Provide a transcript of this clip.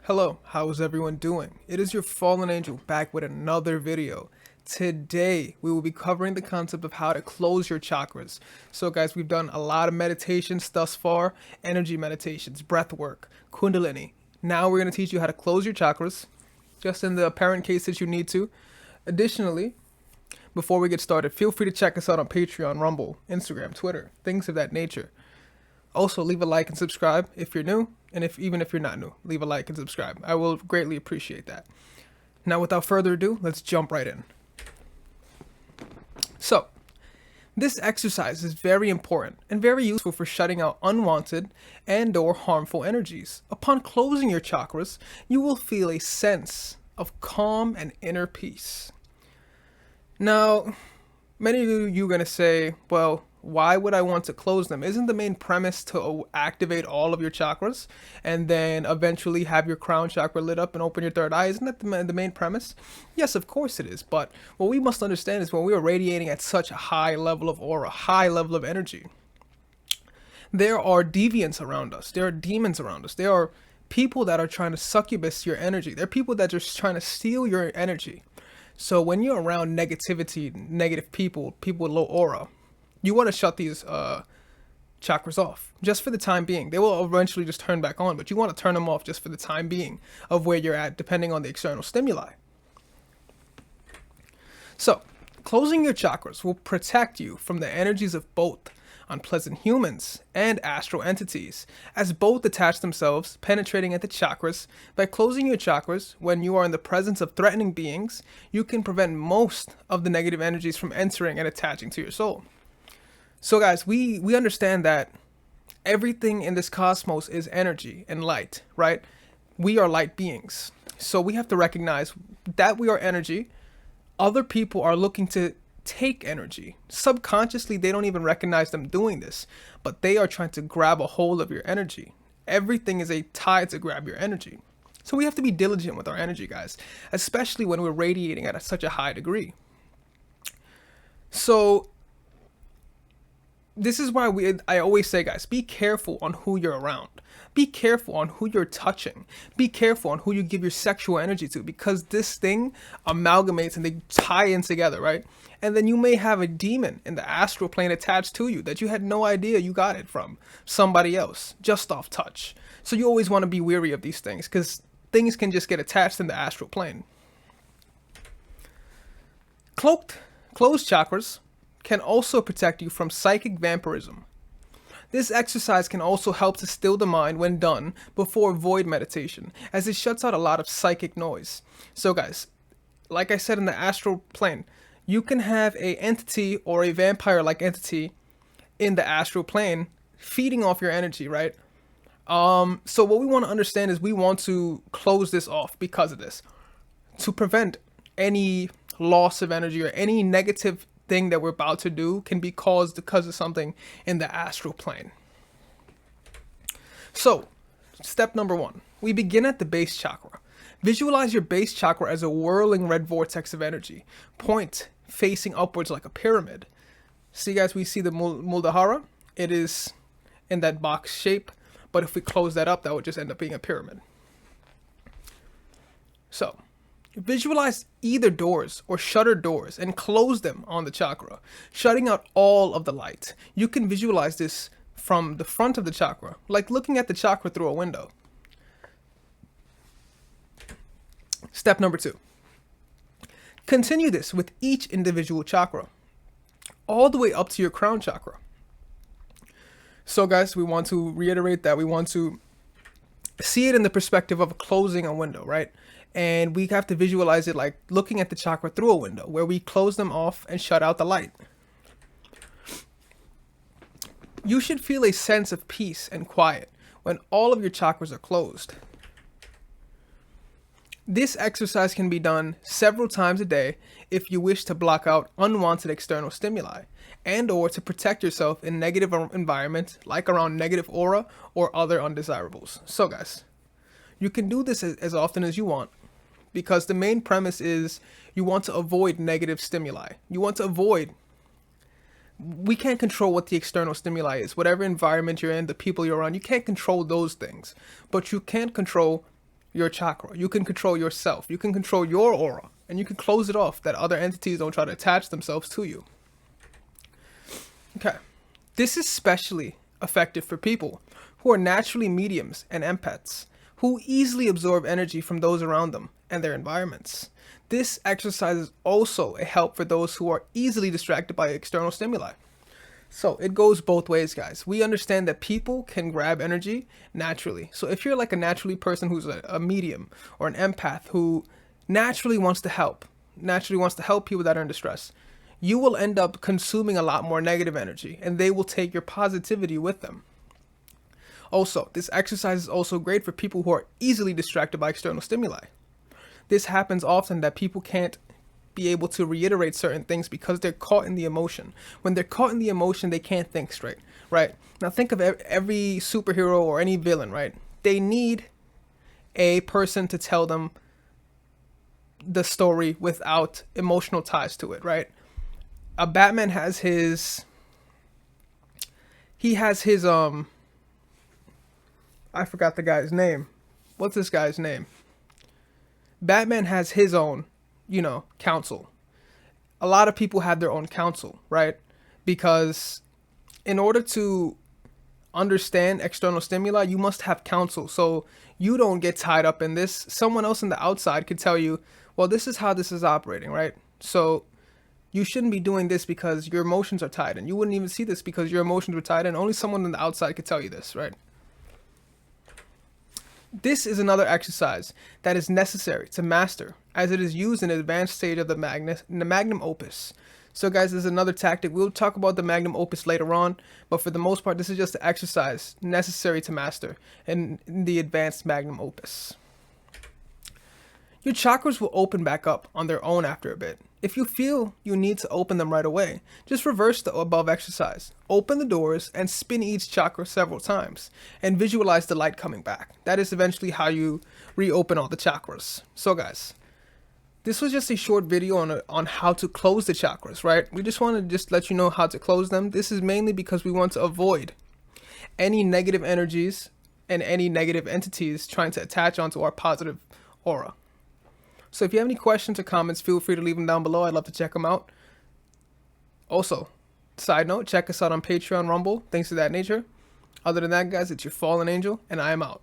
Hello, how is everyone doing? It is your fallen angel back with another video. Today, we will be covering the concept of how to close your chakras. So guys, we've done a lot of meditations thus far, energy meditations, breath work, kundalini. Now we're going to teach you how to close your chakras, just in the apparent case that you need to. Additionally, before we get started, feel free to check us out on Patreon, Rumble, Instagram, Twitter, things of that nature. Also, leave a like and subscribe if you're new, and even if you're not new, leave a like and subscribe. I will greatly appreciate that. Now, without further ado, let's jump right in. So, this exercise is very important and very useful for shutting out unwanted and/or harmful energies. Upon closing your chakras, you will feel a sense of calm and inner peace. Now, many of you are going to say, well, why would I want to close them? Isn't the main premise to activate all of your chakras and then eventually have your crown chakra lit up and open your third eye? Isn't that the main premise? Yes, of course it is. But what we must understand is when we are radiating at such a high level of aura, high level of energy, there are deviants around us. There are demons around us. There are people that are trying to succubus your energy. There are people that are just trying to steal your energy. So when you're around negativity, negative people with low aura, you want to shut these chakras off just for the time being. They will eventually just turn back on, but you want to turn them off just for the time being of where you're at, depending on the external stimuli. So, closing your chakras will protect you from the energies of both unpleasant humans and astral entities, as both attach themselves, penetrating at the chakras. By closing your chakras when you are in the presence of threatening beings, you can prevent most of the negative energies from entering and attaching to your soul. So guys, we understand that everything in this cosmos is energy and light, right? We are light beings. So we have to recognize that we are energy. Other people are looking to take energy. Subconsciously, they don't even recognize them doing this, but they are trying to grab a hold of your energy. Everything is a tide to grab your energy. So we have to be diligent with our energy, guys, especially when we're radiating at such a high degree. So this is why I always say, guys, be careful on who you're around. Be careful on who you're touching. Be careful on who you give your sexual energy to, because this thing amalgamates and they tie in together, right? And then you may have a demon in the astral plane attached to you that you had no idea you got it from somebody else, just off touch. So you always want to be wary of these things, because things can just get attached in the astral plane. Closed chakras can also protect you from psychic vampirism. This exercise can also help to still the mind when done before void meditation, as it shuts out a lot of psychic noise. So guys, like I said, in the astral plane, you can have a entity or a vampire-like entity in the astral plane feeding off your energy, right? So what we want to understand is we want to close this off because of this, to prevent any loss of energy or any negative thing that we're about to do can be caused because of something in the astral plane. So, step number 1, we begin at the base chakra. Visualize your base chakra as a whirling red vortex of energy, point facing upwards like a pyramid. See guys, we see the Muladhara. It is in that box shape, but if we close that up, that would just end up being a pyramid. So, visualize either doors or shuttered doors and close them on the chakra, shutting out all of the light. You can visualize this from the front of the chakra, like looking at the chakra through a window. Step number 2. Continue this with each individual chakra, all the way up to your crown chakra. So guys, we want to reiterate that we want to see it in the perspective of closing a window, right? And we have to visualize it like looking at the chakra through a window, where we close them off and shut out the light. You should feel a sense of peace and quiet when all of your chakras are closed. This exercise can be done several times a day if you wish to block out unwanted external stimuli and/or to protect yourself in negative environments like around negative aura or other undesirables. So guys, you can do this as often as you want, because the main premise is you want to avoid negative stimuli. You want to avoid, we can't control what the external stimuli is. Whatever environment you're in, the people you're around, you can't control those things. But you can control your chakra. You can control yourself. You can control your aura. And you can close it off that other entities don't try to attach themselves to you. Okay. This is especially effective for people who are naturally mediums and empaths, who easily absorb energy from those around them and their environments. This exercise is also a help for those who are easily distracted by external stimuli. So it goes both ways, guys. We understand that people can grab energy naturally. So if you're like a naturally person who's a medium or an empath who naturally wants to help people that are in distress, you will end up consuming a lot more negative energy, and they will take your positivity with them. Also, this exercise is also great for people who are easily distracted by external stimuli. This happens often that people can't be able to reiterate certain things because they're caught in the emotion. When they're caught in the emotion, they can't think straight, right? Now think of every superhero or any villain, right? They need a person to tell them the story without emotional ties to it, right? A Batman has his I forgot the guy's name. What's this guy's name? Batman has his own, counsel. A lot of people have their own counsel, right? Because in order to understand external stimuli, you must have counsel. So you don't get tied up in this. Someone else on the outside could tell you, well, this is how this is operating, right? So you shouldn't be doing this because your emotions are tied, and you wouldn't even see this because your emotions were tied, and only someone on the outside could tell you this, right? This is another exercise that is necessary to master, as it is used in an advanced stage of the magnum opus. So guys, this is another tactic. We'll talk about the magnum opus later on, but for the most part, this is just an exercise necessary to master in the advanced magnum opus. Your chakras will open back up on their own after a bit. If you feel you need to open them right away, just reverse the above exercise. Open the doors and spin each chakra several times and visualize the light coming back. That is eventually how you reopen all the chakras. So guys, this was just a short video on how to close the chakras, right? We just want to let you know how to close them. This is mainly because we want to avoid any negative energies and any negative entities trying to attach onto our positive aura. So if you have any questions or comments, feel free to leave them down below. I'd love to check them out. Also, side note, check us out on Patreon, Rumble, things of that nature. Other than that, guys, it's your fallen angel, and I am out.